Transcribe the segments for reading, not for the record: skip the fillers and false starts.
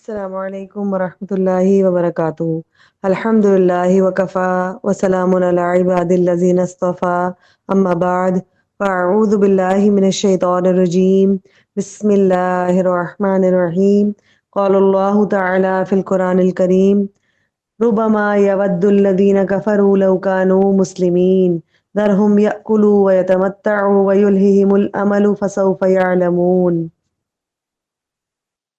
السلام علیکم ورحمۃ اللہ وبرکاتہ۔ الحمد للہ وکفا وسلام علی عباد الذین اصطفیٰ، اما بعد فاعوذ باللہ من الشیطان الرجیم، بسم اللہ الرحمن الرحیم۔ قال اللہ تعالی فی القرآن الکریم، ربما یود الذین کفروا لو کانوا مسلمین ذرہم یأکلوا ویتمتعوا ویلہہم الامل فسوف یعلمون۔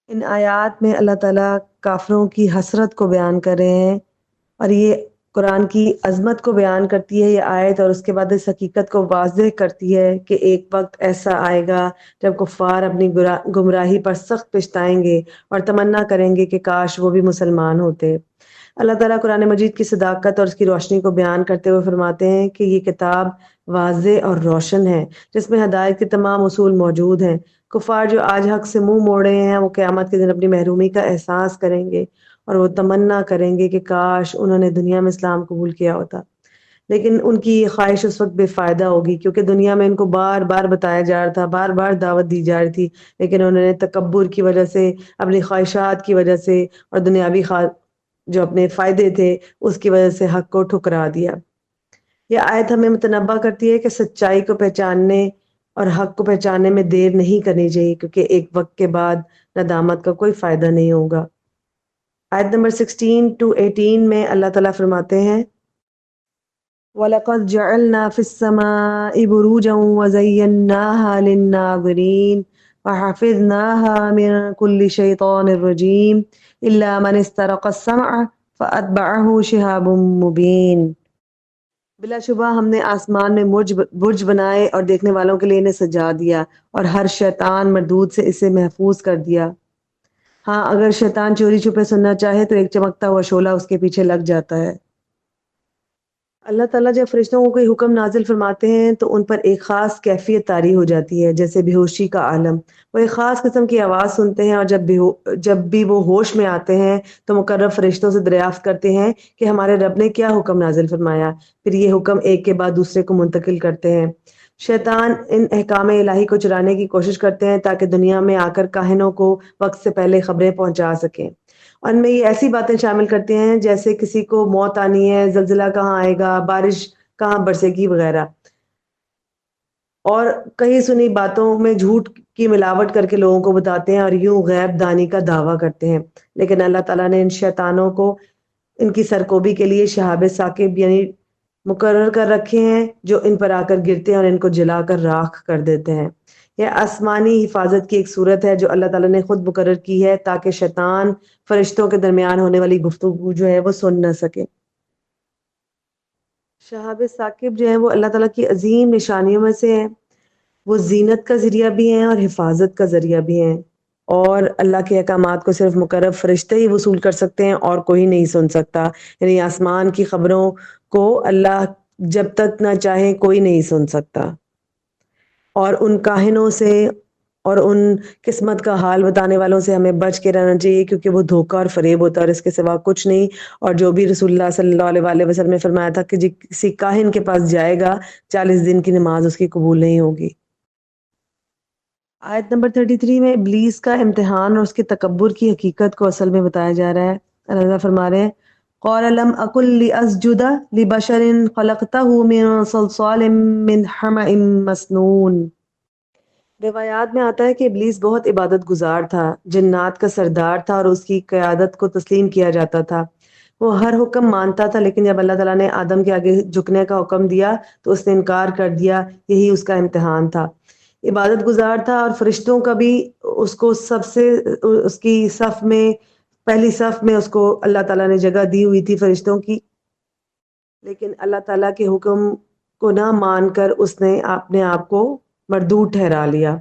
ان آیات میں اللہ تعالیٰ کافروں کی حسرت کو بیان کر رہے ہیں، اور یہ قرآن کی عظمت کو بیان کرتی ہے یہ آیت، اور اس کے بعد اس حقیقت کو واضح کرتی ہے کہ ایک وقت ایسا آئے گا جب کفار اپنی گمراہی پر سخت پچھتائیں گے اور تمنا کریں گے کہ کاش وہ بھی مسلمان ہوتے۔ اللہ تعالیٰ قرآن مجید کی صداقت اور اس کی روشنی کو بیان کرتے ہوئے فرماتے ہیں کہ یہ کتاب واضح اور روشن ہے جس میں ہدایت کے تمام اصول موجود ہیں۔ کفار جو آج حق سے منہ موڑ رہے ہیں وہ قیامت کے دن اپنی محرومی کا احساس کریں گے اور وہ تمنا کریں گے کہ کاش انہوں نے دنیا میں اسلام قبول کیا ہوتا، لیکن ان کی یہ خواہش اس وقت بے فائدہ ہوگی، کیونکہ دنیا میں ان کو بار بار بتایا جا رہا تھا، بار بار دعوت دی جا رہی تھی، لیکن انہوں نے تکبر کی وجہ سے، اپنی خواہشات کی وجہ سے اور دنیاوی جو اپنے فائدے تھے اس کی وجہ سے حق کو ٹھکرا دیا۔ یہ آیت ہمیں متنبہ کرتی ہے کہ سچائی کو پہچاننے اور حق کو پہچاننے میں دیر نہیں کرنی چاہیے، کیونکہ ایک وقت کے بعد ندامت کا کوئی فائدہ نہیں ہوگا۔ آیت نمبر 16 to 18 میں اللہ تعالیٰ فرماتے ہیں، وَلَقَدْ جَعَلْنَا فِي السَّمَاءِ بُرُوجًا وَزَيَّنَّاهَا لِلنَّاظِرِينَ وَحَفِظْنَاهَا مِن كُلِّ شَيْطَانٍ رَجِيمٍ إِلَّا مَنِ اسْتَرَقَ السَّمْعَ فَأَتْبَعَهُ شِهَابٌ مُبِينٌ۔ بلا شبہ ہم نے آسمان میں برج بنائے اور دیکھنے والوں کے لیے انہیں سجا دیا، اور ہر شیطان مردود سے اسے محفوظ کر دیا۔ ہاں، اگر شیطان چوری چھپے سننا چاہے تو ایک چمکتا ہوا شعلہ اس کے پیچھے لگ جاتا ہے۔ اللہ تعالیٰ جب فرشتوں کو کوئی حکم نازل فرماتے ہیں تو ان پر ایک خاص کیفیت طاری ہو جاتی ہے، جیسے بے ہوشی کا عالم۔ وہ ایک خاص قسم کی آواز سنتے ہیں، اور جب بھی وہ ہوش میں آتے ہیں تو مقرب فرشتوں سے دریافت کرتے ہیں کہ ہمارے رب نے کیا حکم نازل فرمایا، پھر یہ حکم ایک کے بعد دوسرے کو منتقل کرتے ہیں۔ شیطان ان احکام الہی کو چرانے کی کوشش کرتے ہیں تاکہ دنیا میں آ کر کاہنوں کو وقت سے پہلے خبریں پہنچا سکیں۔ ان میں یہ ایسی باتیں شامل کرتے ہیں جیسے کسی کو موت آنی ہے، زلزلہ کہاں آئے گا، بارش کہاں برسے گی وغیرہ، اور کئی سنی باتوں میں جھوٹ کی ملاوٹ کر کے لوگوں کو بتاتے ہیں اور یوں غیب دانی کا دعویٰ کرتے ہیں۔ لیکن اللہ تعالیٰ نے ان شیطانوں کو ان کی سرکوبی کے لیے شہاب ثاقب یعنی مقرر کر رکھے ہیں، جو ان پر آ کر گرتے ہیں اور ان کو جلا کر راکھ کر دیتے ہیں۔ یہ آسمانی حفاظت کی ایک صورت ہے جو اللہ تعالیٰ نے خود مقرر کی ہے تاکہ شیطان فرشتوں کے درمیان ہونے والی گفتگو جو ہے وہ سن نہ سکے۔ شہاب ثاقب جو ہیں وہ اللہ تعالیٰ کی عظیم نشانیوں میں سے ہیں۔ وہ زینت کا ذریعہ بھی ہیں اور حفاظت کا ذریعہ بھی ہیں، اور اللہ کے احکامات کو صرف مقرب فرشتے ہی وصول کر سکتے ہیں اور کوئی نہیں سن سکتا۔ یعنی آسمان کی خبروں کو اللہ جب تک نہ چاہے کوئی نہیں سن سکتا، اور ان کاہنوں سے اور ان قسمت کا حال بتانے والوں سے ہمیں بچ کے رہنا چاہیے، کیونکہ وہ دھوکہ اور فریب ہوتا ہے اور اس کے سوا کچھ نہیں۔ اور جو بھی رسول اللہ صلی اللہ علیہ وآلہ وسلم نے فرمایا تھا کہ کسی کاہن کے پاس جائے گا 40 دن کی نماز اس کی قبول نہیں ہوگی۔ آیت نمبر 33 میں ابلیس کا امتحان اور اس کے تکبر کی حقیقت کو اصل میں بتایا جا رہا ہے۔ اللہ تعالیٰ فرما رہے ہیں، قال لم اکن لاسجد لبشر خلقتہ من صلصال من حمأ مسنون۔ روایات میں آتا ہے کہ ابلیس بہت عبادت گزار تھا، جنات کا سردار تھا اور اس کی قیادت کو تسلیم کیا جاتا تھا۔ وہ ہر حکم مانتا تھا، لیکن جب اللہ تعالیٰ نے آدم کے آگے جھکنے کا حکم دیا تو اس نے انکار کر دیا۔ یہی اس کا امتحان تھا۔ عبادت گزار تھا، اور فرشتوں کا بھی اس کو سب سے اس کی صف میں پہلی صف میں اس کو اللہ تعالیٰ نے جگہ دی ہوئی تھی فرشتوں کی، لیکن اللہ تعالیٰ کے حکم کو نہ مان کر اس نے اپنے آپ کو مردود ٹھہرا لیا۔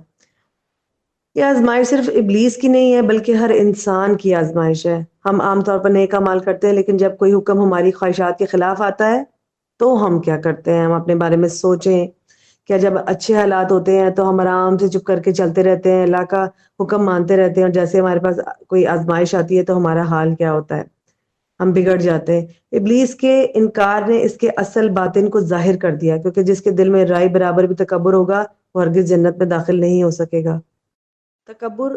یہ آزمائش صرف ابلیس کی نہیں ہے بلکہ ہر انسان کی آزمائش ہے۔ ہم عام طور پر نیک اعمال کرتے ہیں، لیکن جب کوئی حکم ہماری خواہشات کے خلاف آتا ہے تو ہم کیا کرتے ہیں؟ ہم اپنے بارے میں سوچیں، کیا جب اچھے حالات ہوتے ہیں تو ہم آرام سے چپ کر کے چلتے رہتے ہیں، اللہ کا حکم مانتے رہتے ہیں، اور جیسے ہمارے پاس کوئی آزمائش آتی ہے تو ہمارا حال کیا ہوتا ہے؟ ہم بگڑ جاتے ہیں۔ ابلیس کے انکار نے اس کے اصل باطن کو ظاہر کر دیا، کیونکہ جس کے دل میں رائے برابر بھی تکبر ہوگا وہ ہرگز جنت میں داخل نہیں ہو سکے گا۔ تکبر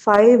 5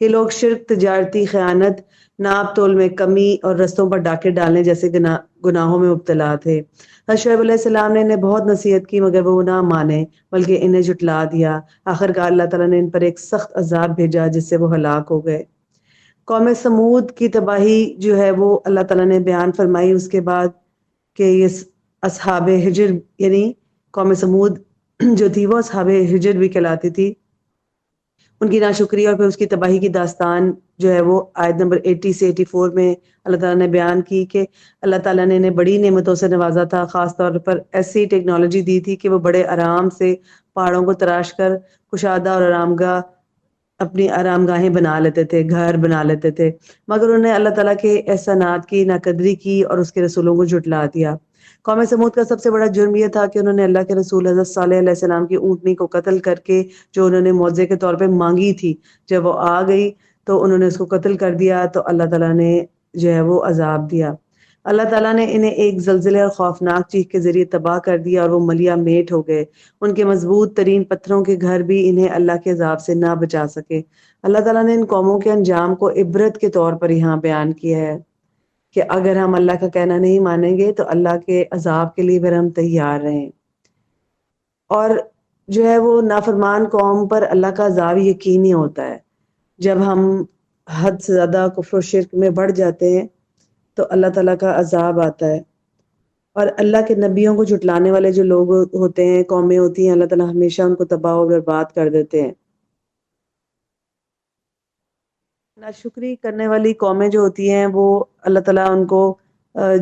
یہ لوگ شرک، تجارتی خیانت، ناپ تول میں کمی اور رستوں پر ڈاکے ڈالنے جیسے گناہوں میں مبتلا تھے۔ حضرت شعیب علیہ السلام نے انہیں بہت نصیحت کی مگر وہ نہ مانے بلکہ انہیں جھٹلا دیا۔ آخرکار اللہ تعالیٰ نے ان پر ایک سخت عذاب بھیجا جس سے وہ ہلاک ہو گئے۔ قوم سمود کی تباہی جو ہے وہ اللہ تعالیٰ نے بیان فرمائی اس کے بعد کہ یہ اصحاب ہجر یعنی قوم سمود جو تھی وہ اصحاب ہجر بھی کہلاتی تھی، ان کی ناشکری اور پھر اس کی تباہی کی داستان جو ہے وہ آیت نمبر 80 سے 84 میں اللہ تعالیٰ نے بیان کی کہ اللہ تعالیٰ نے انہیں بڑی نعمتوں سے نوازا تھا، خاص طور پر ایسی ٹیکنالوجی دی تھی کہ وہ بڑے آرام سے پہاڑوں کو تراش کر کشادہ اور اپنی آرام گاہیں بنا لیتے تھے، گھر بنا لیتے تھے، مگر انہوں نے اللہ تعالیٰ کے احسانات کی ناقدری کی اور اس کے رسولوں کو جھٹلا دیا۔ قوم سمود کا سب سے بڑا جرم یہ تھا کہ انہوں نے اللہ کے رسول حضرت صالح علیہ السلام کی اونٹنی کو قتل کر کے جو انہوں نے معجزے کے طور پہ مانگی تھی، جب وہ آ گئی تو انہوں نے اس کو قتل کر دیا تو اللہ تعالیٰ نے جو ہے وہ عذاب دیا۔ اللہ تعالیٰ نے انہیں ایک زلزلے اور خوفناک چیخ کے ذریعے تباہ کر دیا اور وہ ملیا میٹ ہو گئے۔ ان کے مضبوط ترین پتھروں کے گھر بھی انہیں اللہ کے عذاب سے نہ بچا سکے۔ اللہ تعالیٰ نے ان قوموں کے انجام کو عبرت کے طور پر یہاں بیان کیا ہے کہ اگر ہم اللہ کا کہنا نہیں مانیں گے تو اللہ کے عذاب کے لیے پھر ہم تیار رہیں۔ اور جو ہے وہ نافرمان قوم پر اللہ کا عذاب یقینی ہوتا ہے۔ جب ہم حد سے زیادہ کفر و شرک میں بڑھ جاتے ہیں تو اللہ تعالیٰ کا عذاب آتا ہے، اور اللہ کے نبیوں کو جھٹلانے والے جو لوگ ہوتے ہیں، قومیں ہوتی ہیں، اللہ تعالیٰ ہمیشہ ان کو تباہ و برباد کر دیتے ہیں۔ ناشکری کرنے والی قومیں جو ہوتی ہیں وہ اللہ تعالیٰ ان کو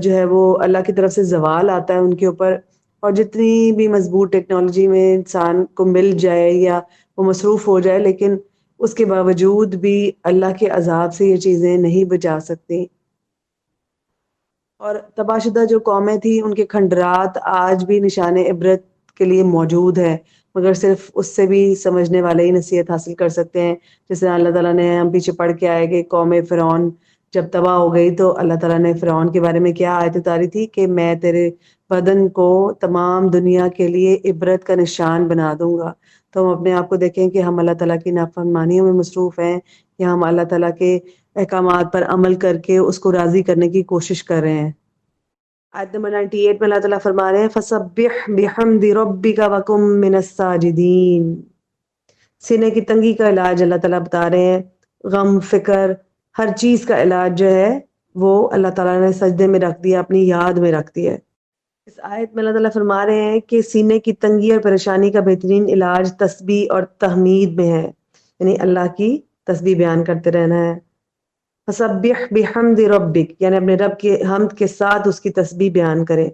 جو ہے وہ اللہ کی طرف سے زوال آتا ہے ان کے اوپر، اور جتنی بھی مضبوط ٹیکنالوجی میں انسان کو مل جائے یا وہ مصروف ہو جائے لیکن اس کے باوجود بھی اللہ کے عذاب سے یہ چیزیں نہیں بچا سکتی۔ اور تباہ شدہ جو قومیں تھیں ان کے کھنڈرات آج بھی نشان عبرت کے لیے موجود ہے، مگر صرف اس سے بھی سمجھنے والے ہی نصیحت حاصل کر سکتے ہیں۔ جس طرح اللہ تعالیٰ نے ہم پیچھے پڑھ کے آئے کہ قوم فرعون جب تباہ ہو گئی تو اللہ تعالیٰ نے فرعون کے بارے میں کیا آیت اتاری تھی کہ میں تیرے بدن کو تمام دنیا کے لیے عبرت کا نشان بنا دوں گا۔ تو ہم اپنے آپ کو دیکھیں کہ ہم اللہ تعالیٰ کی نافرمانیوں میں مصروف ہیں یا ہم اللہ تعالیٰ کے احکامات پر عمل کر کے اس کو راضی کرنے کی کوشش کر رہے ہیں۔ آیت نمبر 98 میں اللہ تعالیٰ فرما رہے ہیں فَسَبِّحْ بِحَمْدِ رَبِّكَ وَكُن مِّنَ السَّاجِدِينَ۔ سینے کی تنگی کا علاج اللہ تعالیٰ بتا رہے ہیں، غم، فکر، ہر چیز کا علاج جو ہے وہ اللہ تعالیٰ نے سجدے میں رکھ دیا، اپنی یاد میں رکھ دیا ہے۔ اس آیت میں اللہ تعالیٰ فرما رہے ہیں کہ سینے کی تنگی اور پریشانی کا بہترین علاج تسبیح اور تحمید میں ہے، یعنی اللہ کی تسبیح بیان کرتے رہنا ہے۔ فَسَبِّحْ بِحَمْدِ رَبِّكَ یعنی اپنے رب کے حمد کے ساتھ اس کی تسبیح بیان کریں۔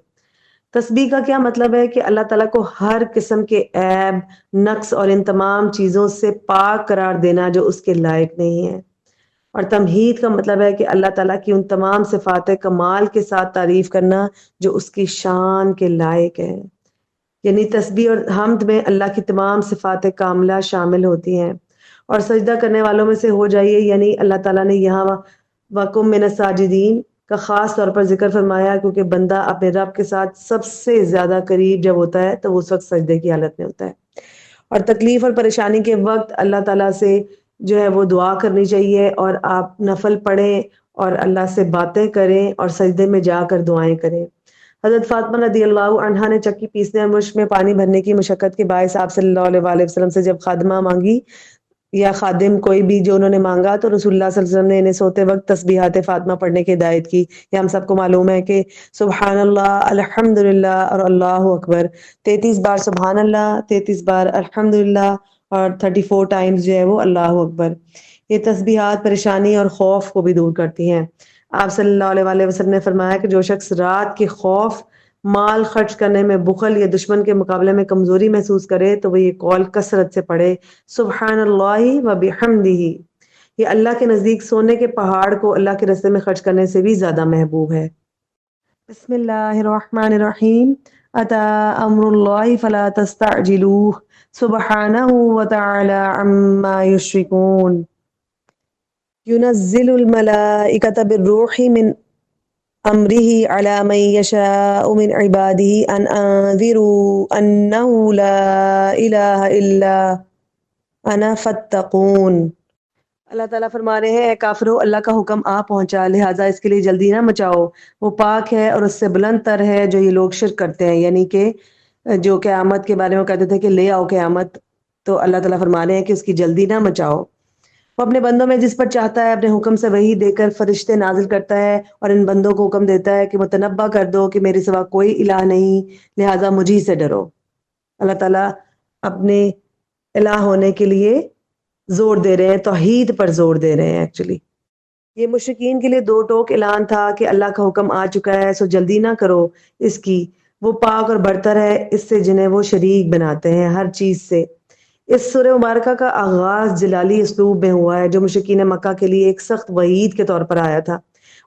تسبیح کا کیا مطلب ہے کہ اللہ تعالیٰ کو ہر قسم کے عیب، نقص اور ان تمام چیزوں سے پاک قرار دینا جو اس کے لائق نہیں ہے، اور تمہید کا مطلب ہے کہ اللہ تعالیٰ کی ان تمام صفات کمال کے ساتھ تعریف کرنا جو اس کی شان کے لائق ہے۔ یعنی تسبیح اور حمد میں اللہ کی تمام صفات کاملہ شامل ہوتی ہیں۔ اور سجدہ کرنے والوں میں سے ہو جائیے، یعنی اللہ تعالیٰ نے یہاں وَقُم مِّنَ السَّاجِدِينَ کا خاص طور پر ذکر فرمایا کیونکہ بندہ اپنے رب کے ساتھ سب سے زیادہ قریب جب ہوتا ہے تو وہ اس وقت سجدے کی حالت میں ہوتا ہے، اور تکلیف اور پریشانی کے وقت اللہ تعالیٰ سے جو ہے وہ دعا کرنی چاہیے، اور آپ نفل پڑھیں اور اللہ سے باتیں کریں اور سجدے میں جا کر دعائیں کریں۔ حضرت فاطمہ رضی اللہ عنہا نے چکی پیسنے اور مشک میں پانی بھرنے کی مشقت کے باعث آپ صلی اللہ علیہ وآلہ وسلم سے جب خادمہ مانگی یا خادم کوئی بھی جو انہوں نے مانگا تو رسول اللہ صلی اللہ علیہ وسلم نے انہیں سوتے وقت تسبیحات فاطمہ پڑھنے کی ہدایت کی۔ یہ ہم سب کو معلوم ہے کہ سبحان اللہ، الحمدللہ اور اللہ اکبر 33 بار سبحان اللہ، 33 بار الحمدللہ اور 34 ٹائمز جو ہے وہ اللہ اکبر۔ یہ تسبیحات پریشانی اور خوف کو بھی دور کرتی ہیں۔ آپ صلی اللہ علیہ وآلہ وسلم نے فرمایا کہ جو شخص رات کے خوف، مال خرچ کرنے میں بخل یا دشمن کے مقابلے میں کمزوری محسوس کرے تو وہ یہ قول کثرت سے پڑھے، سبحان اللہ و بحمدہ۔ یہ اللہ کے نزدیک سونے کے پہاڑ کو اللہ کے راستے میں خرچ کرنے سے بھی زیادہ محبوب ہے۔ بسم اللہ الرحمن الرحیم، اتی امر اللہ فلا تستعجلوہ سبحانہ وتعالی عما یشرکون۔ ينزل الملائكة بالروح من أمره على من يشاء من عباده أن أنذروا أنه لا إله إلا أنا فاتقون۔ اللہ تعالیٰ فرما رہے ہیں اے کافرو اللہ کا حکم آ پہنچا لہٰذا اس کے لیے جلدی نہ مچاؤ، وہ پاک ہے اور اس سے بلند تر ہے جو یہ لوگ شرک کرتے ہیں، یعنی کہ جو قیامت کے بارے میں کہتے تھے کہ لے آؤ قیامت، تو اللہ تعالیٰ فرما رہے ہیں کہ اس کی جلدی نہ مچاؤ۔ وہ اپنے بندوں میں جس پر چاہتا ہے اپنے حکم سے وہی دے کر فرشتے نازل کرتا ہے اور ان بندوں کو حکم دیتا ہے کہ متنبہ کر دو کہ میرے سوا کوئی الہ نہیں، لہٰذا مجھی سے ڈرو۔ اللہ تعالیٰ اپنے الہ ہونے کے لیے زور دے رہے ہیں، توحید پر زور دے رہے ہیں ایکچولی۔ یہ مشرکین کے لیے دو ٹوک اعلان تھا کہ اللہ کا حکم آ چکا ہے سو جلدی نہ کرو اس کی، وہ پاک اور برتر ہے اس سے جنہیں وہ شریک بناتے ہیں ہر چیز سے۔ اس سورہ مبارکہ کا آغاز جلالی اسلوب میں ہوا ہے جو مشرکین مکہ کے لیے ایک سخت وعید کے طور پر آیا تھا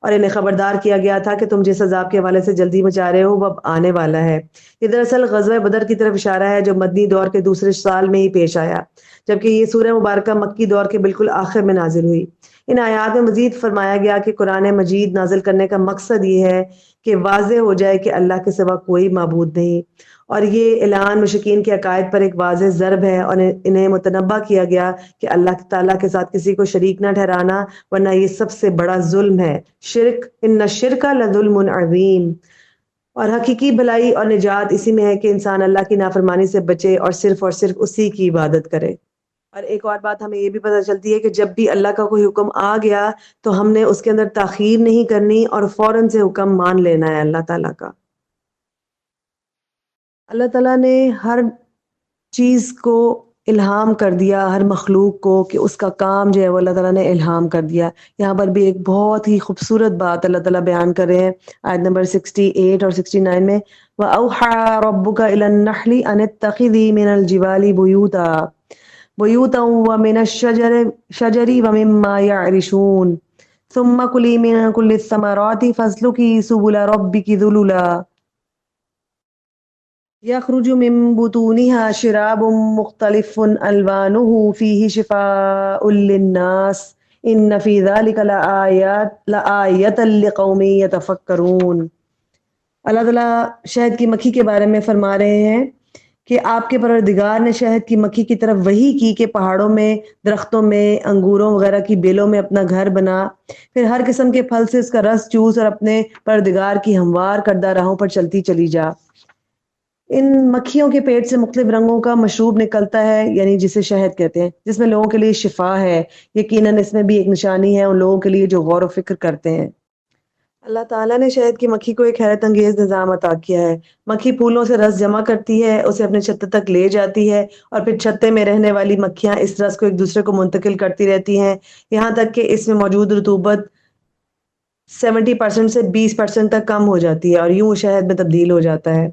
اور انہیں خبردار کیا گیا تھا کہ تم جس عذاب کے حوالے سے جلدی مچا رہے ہو وہ اب آنے والا ہے۔ یہ دراصل غزوہ بدر کی طرف اشارہ ہے جو مدنی دور کے دوسرے سال میں ہی پیش آیا، جبکہ یہ سورہ مبارکہ مکی دور کے بالکل آخر میں نازل ہوئی۔ ان آیات میں مزید فرمایا گیا کہ قرآن مجید نازل کرنے کا مقصد یہ ہے کہ واضح ہو جائے کہ اللہ کے سوا کوئی معبود نہیں، اور یہ اعلان مشرکین کے عقائد پر ایک واضح ضرب ہے اور انہیں متنبہ کیا گیا کہ اللہ تعالیٰ کے ساتھ کسی کو شریک نہ ٹھہرانا ورنہ یہ سب سے بڑا ظلم ہے۔ شرک ان الشرک لظلم عظیم، اور حقیقی بھلائی اور نجات اسی میں ہے کہ انسان اللہ کی نافرمانی سے بچے اور صرف اسی کی عبادت کرے۔ اور ایک اور بات ہمیں یہ بھی پتہ چلتی ہے کہ جب بھی اللہ کا کوئی حکم آ گیا تو ہم نے اس کے اندر تاخیر نہیں کرنی اور فوراً سے حکم مان لینا ہے اللہ تعالیٰ کا۔ اللہ تعالیٰ نے ہر چیز کو الہام کر دیا، ہر مخلوق کو کہ اس کا کام جو ہے وہ اللہ تعالیٰ نے الہام کر دیا۔ یہاں پر بھی ایک بہت ہی خوبصورت بات اللہ تعالیٰ بیان کر رہے ہیں آیت نمبر 68 اور 69 میں، وَأَوْحَى رَبُّكَ إِلَى النَّحْلِ أَنِ اتَّخِذِي مِنَ الْجِبَالِ بُيُوتًا وَمِنَ الشَّجَرِ وَمِمَّا يَعْرِشُونَ ثُمَّ كُلِي مِن كُلِّ الثَّمَرَاتِ فَاسْلُكِي سُبُلَ رَبِّكِ ذُلُلًا يخرج من بطونها شراب مختلف ألوانه فيه شفاء للناس إن في ذلك لآية لقوم يتفكرون۔ اللہ تعالیٰ شہد کی مکھی کے بارے میں فرما رہے ہیں کہ آپ کے پروردگار نے شہد کی مکھی کی طرف وحی کی کہ پہاڑوں میں، درختوں میں، انگوروں وغیرہ کی بیلوں میں اپنا گھر بنا، پھر ہر قسم کے پھل سے اس کا رس چوس اور اپنے پروردگار کی ہموار کردہ راہوں پر چلتی چلی جا۔ ان مکھیوں کے پیٹ سے مختلف رنگوں کا مشروب نکلتا ہے، یعنی جسے شہد کہتے ہیں، جس میں لوگوں کے لیے شفا ہے۔ یقیناً اس میں بھی ایک نشانی ہے ان لوگوں کے لیے جو غور و فکر کرتے ہیں۔ اللہ تعالیٰ نے شہد کی مکھی کو ایک حیرت انگیز نظام عطا کیا ہے۔ مکھی پھولوں سے رس جمع کرتی ہے، اسے اپنے چھتے تک لے جاتی ہے اور پھر چھتے میں رہنے والی مکھیاں اس رس کو ایک دوسرے کو منتقل کرتی رہتی ہیں، یہاں تک کہ اس میں موجود رطوبت 70% سے 20% تک کم ہو جاتی ہے اور یوں شہد میں تبدیل ہو جاتا ہے۔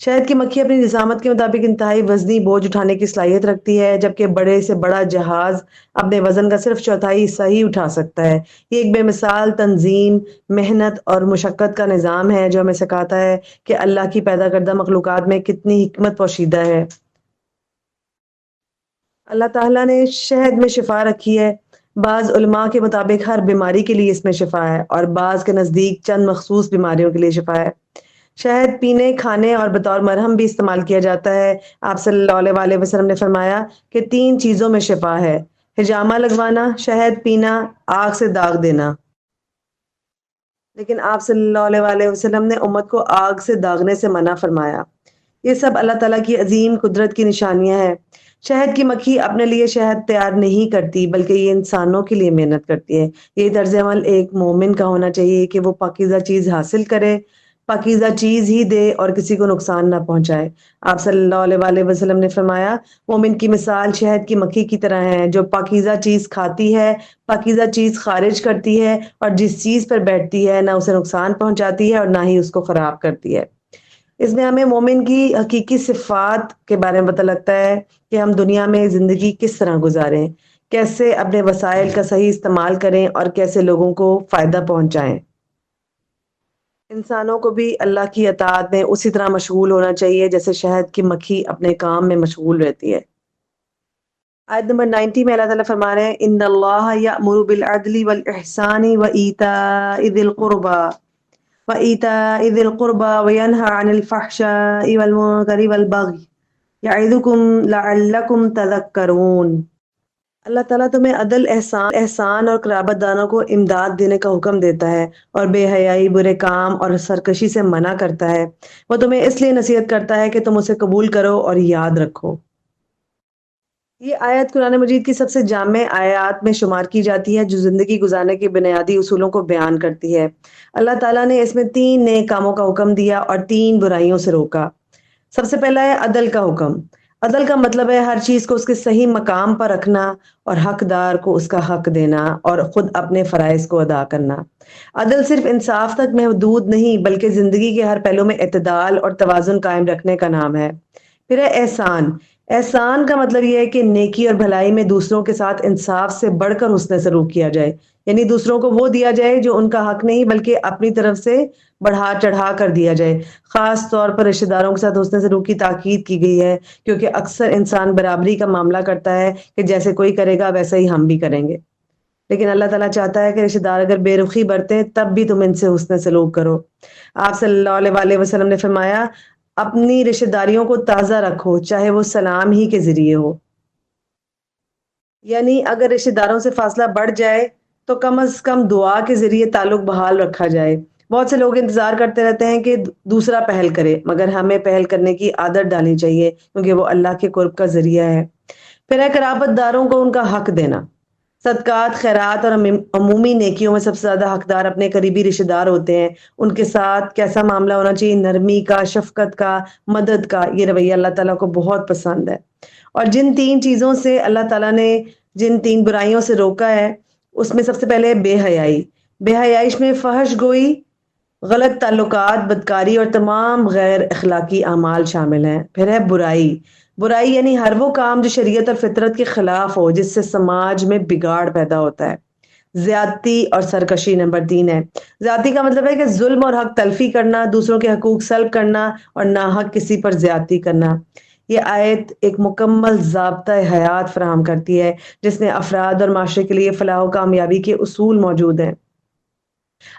شہد کی مکھی اپنی جسامت کے مطابق انتہائی وزنی بوجھ اٹھانے کی صلاحیت رکھتی ہے، جبکہ بڑے سے بڑا جہاز اپنے وزن کا صرف چوتھائی حصہ ہی اٹھا سکتا ہے۔ یہ ایک بے مثال تنظیم، محنت اور مشقت کا نظام ہے جو ہمیں سکھاتا ہے کہ اللہ کی پیدا کردہ مخلوقات میں کتنی حکمت پوشیدہ ہے۔ اللہ تعالیٰ نے شہد میں شفا رکھی ہے۔ بعض علماء کے مطابق ہر بیماری کے لیے اس میں شفا ہے اور بعض کے نزدیک چند مخصوص بیماریوں کے لیے شفا ہے۔ شہد پینے، کھانے اور بطور مرہم بھی استعمال کیا جاتا ہے۔ آپ صلی اللہ علیہ وسلم نے فرمایا کہ 3 چیزوں میں شفا ہے: حجامہ لگوانا، شہد پینا، آگ سے داغ دینا۔ لیکن آپ صلی اللہ علیہ وسلم نے امت کو آگ سے داغنے سے منع فرمایا۔ یہ سب اللہ تعالیٰ کی عظیم قدرت کی نشانیاں ہیں۔ شہد کی مکھی اپنے لیے شہد تیار نہیں کرتی بلکہ یہ انسانوں کے لیے محنت کرتی ہے۔ یہ طرز عمل ایک مومن کا ہونا چاہیے کہ وہ پاکیزہ چیز حاصل کرے، پاکیزہ چیز ہی دے اور کسی کو نقصان نہ پہنچائے۔ آپ صلی اللہ علیہ وسلم نے فرمایا، مومن کی مثال شہد کی مکھی کی طرح ہے جو پاکیزہ چیز کھاتی ہے، پاکیزہ چیز خارج کرتی ہے اور جس چیز پر بیٹھتی ہے نہ اسے نقصان پہنچاتی ہے اور نہ ہی اس کو خراب کرتی ہے۔ اس میں ہمیں مومن کی حقیقی صفات کے بارے میں پتہ لگتا ہے کہ ہم دنیا میں زندگی کس طرح گزاریں، کیسے اپنے وسائل کا صحیح استعمال کریں اور کیسے لوگوں کو فائدہ پہنچائیں۔ انسانوں کو بھی اللہ کی اطاعت میں اسی طرح مشغول ہونا چاہیے جیسے شہد کی مکھی اپنے کام میں مشغول رہتی ہے۔ آیت نمبر 90 میں اللہ تعالیٰ فرما رہے ہیں، ان اللہ یأمر بالعدل والاحسان وایتاء ذی القربى وینہی عن الفحشاء والمنکر والبغی یعظکم لعلکم تذکرون۔ اللہ تعالیٰ تمہیں عدل، احسان اور قرابت داروں کو امداد دینے کا حکم دیتا ہے، اور بے حیائی، برے کام اور سرکشی سے منع کرتا ہے۔ وہ تمہیں اس لیے نصیحت کرتا ہے کہ تم اسے قبول کرو اور یاد رکھو۔ یہ آیت قرآن مجید کی سب سے جامع آیات میں شمار کی جاتی ہے، جو زندگی گزارنے کے بنیادی اصولوں کو بیان کرتی ہے۔ اللہ تعالیٰ نے اس میں 3 نیک کاموں کا حکم دیا اور 3 برائیوں سے روکا۔ سب سے پہلا ہے عدل کا حکم۔ عدل کا مطلب ہے ہر چیز کو اس کے صحیح مقام پر رکھنا، اور حقدار کو اس کا حق دینا، اور خود اپنے فرائض کو ادا کرنا۔ عدل صرف انصاف تک محدود نہیں، بلکہ زندگی کے ہر پہلو میں اعتدال اور توازن قائم رکھنے کا نام ہے۔ پھر ہے احسان۔ احسان کا مطلب یہ ہے کہ نیکی اور بھلائی میں دوسروں کے ساتھ انصاف سے بڑھ کر حسن سلوک کیا جائے، یعنی دوسروں کو وہ دیا جائے جو ان کا حق نہیں بلکہ اپنی طرف سے بڑھا چڑھا کر دیا جائے۔ خاص طور پر رشتہ داروں کے ساتھ حسن سلوک کی تاکید کی گئی ہے، کیونکہ اکثر انسان برابری کا معاملہ کرتا ہے کہ جیسے کوئی کرے گا ویسا ہی ہم بھی کریں گے، لیکن اللہ تعالیٰ چاہتا ہے کہ رشتہ دار اگر بے رخی برتیں تب بھی تم ان سے حسن سلوک کرو۔ آپ صلی اللہ علیہ وآلہ وسلم نے فرمایا، اپنی رشتہ داریوں کو تازہ رکھو، چاہے وہ سلام ہی کے ذریعے ہو۔ یعنی اگر رشتہ داروں سے فاصلہ بڑھ جائے تو کم از کم دعا کے ذریعے تعلق بحال رکھا جائے۔ بہت سے لوگ انتظار کرتے رہتے ہیں کہ دوسرا پہل کرے، مگر ہمیں پہل کرنے کی عادت ڈالنی چاہیے، کیونکہ وہ اللہ کے قرب کا ذریعہ ہے۔ پھر ہے قرابت داروں کو ان کا حق دینا۔ صدقات، خیرات اور عمومی نیکیوں میں سب سے زیادہ حقدار اپنے قریبی رشتہ دار ہوتے ہیں۔ ان کے ساتھ کیسا معاملہ ہونا چاہیے؟ نرمی کا، شفقت کا، مدد کا۔ یہ رویہ اللہ تعالیٰ کو بہت پسند ہے۔ اور جن 3 چیزوں سے اللہ تعالیٰ نے جن 3 برائیوں سے روکا ہے، اس میں سب سے پہلے بے حیائی۔ بے حیائش میں فحش گوئی، غلط تعلقات، بدکاری اور تمام غیر اخلاقی اعمال شامل ہیں۔ پھر ہے برائی۔ برائی یعنی ہر وہ کام جو شریعت اور فطرت کے خلاف ہو، جس سے سماج میں بگاڑ پیدا ہوتا ہے۔ زیادتی اور سرکشی نمبر 3 ہے۔ زیادتی کا مطلب ہے کہ ظلم اور حق تلفی کرنا، دوسروں کے حقوق سلب کرنا اور ناحق کسی پر زیادتی کرنا۔ یہ آیت ایک مکمل ضابطۂ حیات فراہم کرتی ہے، جس میں افراد اور معاشرے کے لیے فلاح و کامیابی کے اصول موجود ہیں۔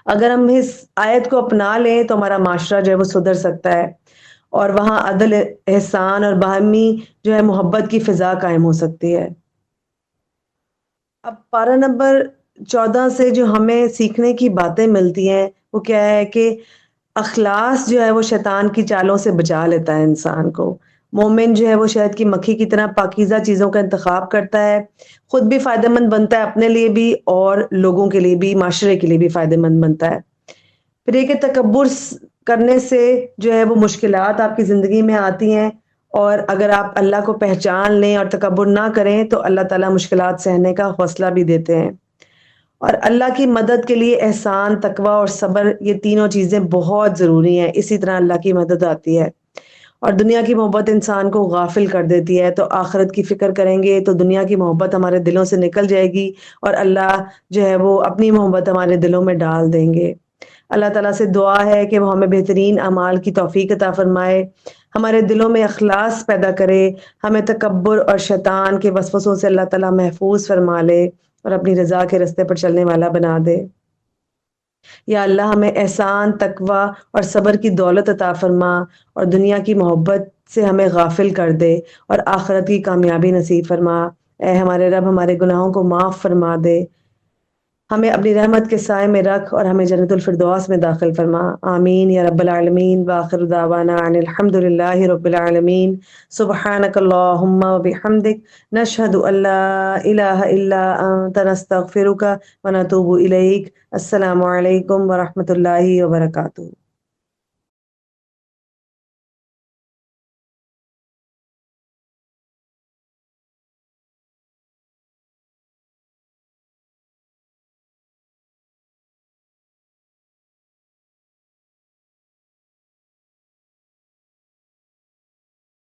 اگر ہم اس آیت کو اپنا لیں تو ہمارا معاشرہ جو ہے وہ سدھر سکتا ہے، اور وہاں عدل، احسان اور باہمی جو ہے محبت کی فضا قائم ہو سکتی ہے۔ اب پارہ نمبر 14 سے جو ہمیں سیکھنے کی باتیں ملتی ہیں وہ کیا ہے کہ اخلاص جو ہے وہ شیطان کی چالوں سے بچا لیتا ہے انسان کو۔ مومن جو ہے وہ شہد کی مکھی کی طرح پاکیزہ چیزوں کا انتخاب کرتا ہے، خود بھی فائدہ مند بنتا ہے، اپنے لیے بھی اور لوگوں کے لیے بھی، معاشرے کے لیے بھی فائدہ مند بنتا ہے۔ پھر یہ کہ تکبر کرنے سے جو ہے وہ مشکلات آپ کی زندگی میں آتی ہیں، اور اگر آپ اللہ کو پہچان لیں اور تکبر نہ کریں تو اللہ تعالیٰ مشکلات سہنے کا حوصلہ بھی دیتے ہیں۔ اور اللہ کی مدد کے لیے احسان، تقوی اور صبر، یہ تینوں چیزیں بہت ضروری ہیں، اسی طرح اللہ کی مدد آتی ہے۔ اور دنیا کی محبت انسان کو غافل کر دیتی ہے، تو آخرت کی فکر کریں گے تو دنیا کی محبت ہمارے دلوں سے نکل جائے گی، اور اللہ جو ہے وہ اپنی محبت ہمارے دلوں میں ڈال دیں گے۔ اللہ تعالیٰ سے دعا ہے کہ وہ ہمیں بہترین اعمال کی توفیق عطا فرمائے، ہمارے دلوں میں اخلاص پیدا کرے، ہمیں تکبر اور شیطان کے وسوسوں سے اللہ تعالیٰ محفوظ فرما لے اور اپنی رضا کے رستے پر چلنے والا بنا دے۔ یا اللہ ہمیں احسان، تقوی اور صبر کی دولت عطا فرما، اور دنیا کی محبت سے ہمیں غافل کر دے اور آخرت کی کامیابی نصیب فرما۔ اے ہمارے رب، ہمارے گناہوں کو معاف فرما دے، ہمیں اپنی رحمت کے سائے میں رکھ اور ہمیں جنت الفردوس میں داخل فرما۔ آمین یا رب العالمین۔ وآخر دعوانا ان الحمد للہ رب العالمین۔ سبحانک اللہم وبحمدک، نشہد ان لا الہ الا انت، نستغفرک ونتوب الیک۔ السلام علیکم ورحمۃ اللہ وبرکاتہ۔